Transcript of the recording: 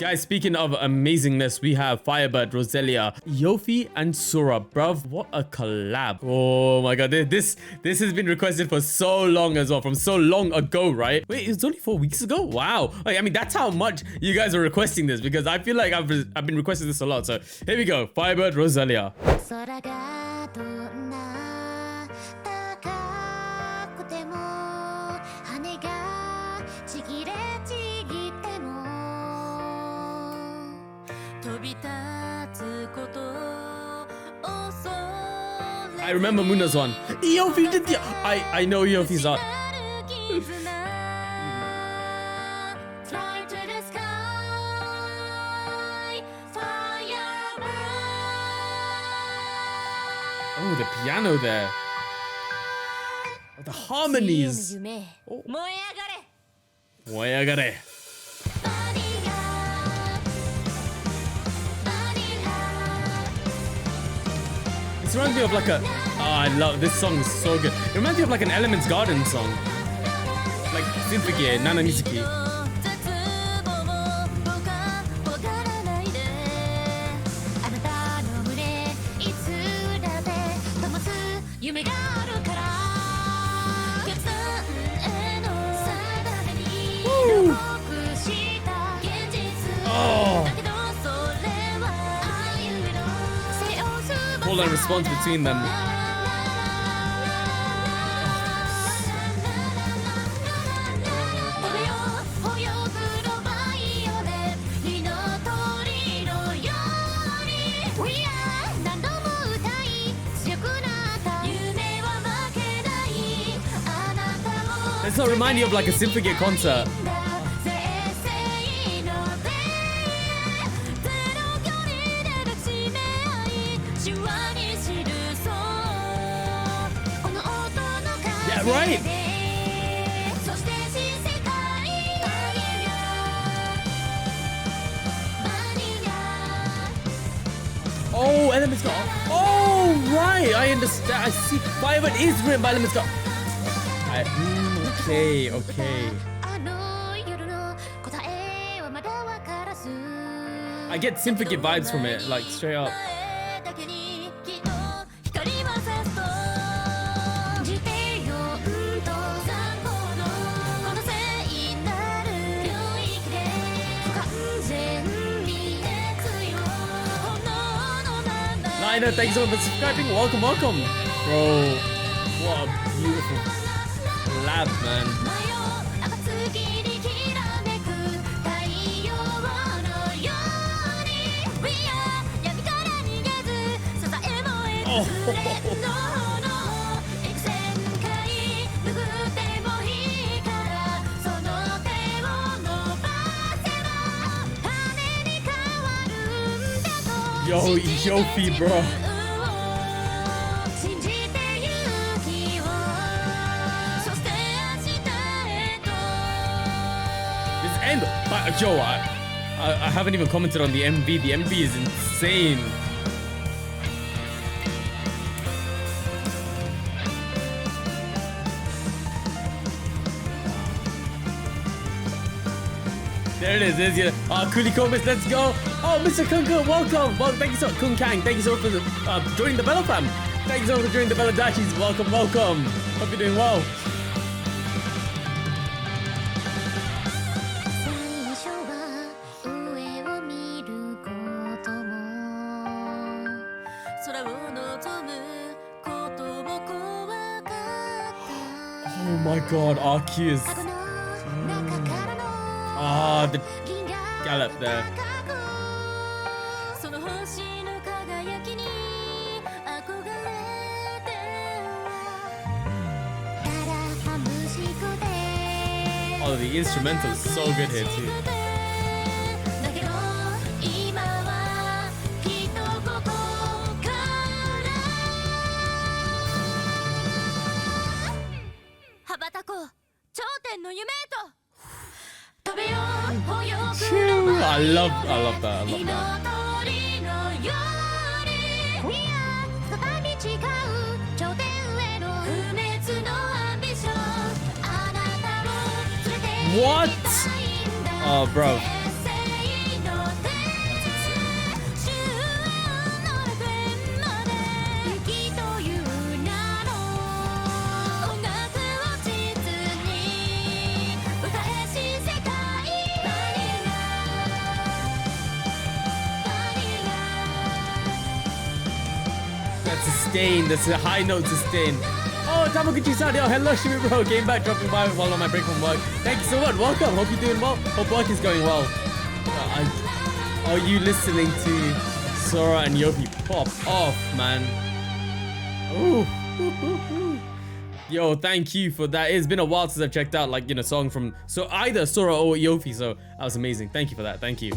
Guys, speaking of amazingness, we have Firebird, Roselia, Iofi, and Sora. Bruv, what a collab. Oh my god, this has been requested for so long as well, from so long ago, right? Wait, it was only 4 weeks ago? Wow. Like, I mean, that's how much you guys are requesting this, because I feel like I've been requesting this a lot. So here we go, Firebird, Roselia. I remember Muna's one. Iofi did the... I know Iofi's art. Oh, the piano there. Oh, the harmonies. Oh. Moyagare. It reminds me of like a... Oh, I love... This song is so good. It reminds me of like an Elements Garden song. Like Sinfuki, Nana Mizuki. Woo! Oh! Call and response between them. Does not remind you of like a Symphony concert? Yeah, right. Oh, Elements God. Oh, right. I understand. I see. Firebird is written by Elements God. Okay, okay. I get Symphony vibes from it, like straight up. Lina, thanks so much for subscribing. Welcome, welcome. Bro, what a beautiful lab, man. Oh. Yo, Iofi, bro. This end, but yo, I haven't even commented on the MV. The MV is insane. There it is. There's your Kuli Komis. Let's go. Oh, Mr. Kunka, welcome. Well, thank you so much. Kun Kang, thank you so much for joining the Velo fam. Thank you so much for joining the Velo Dashis. Welcome, welcome. Hope you're doing well. Oh my god, RQ is... Ah, the gallop there. Oh, the instrumental is so good here too. I love that. What? Oh, bro. That sustain, that's a high note sustain. Oh, Tamaguchi-san, yo, hello, Shabir bro. Came back, dropping by while on my break from work. Thank you so much. Welcome. Hope you're doing well. Hope work is going well. Are you listening to Sora and Iofi pop off, man? Ooh. Yo, thank you for that. It's been a while since I've checked out, like, you know, song from either Sora or Iofi, so that was amazing. Thank you for that. Thank you.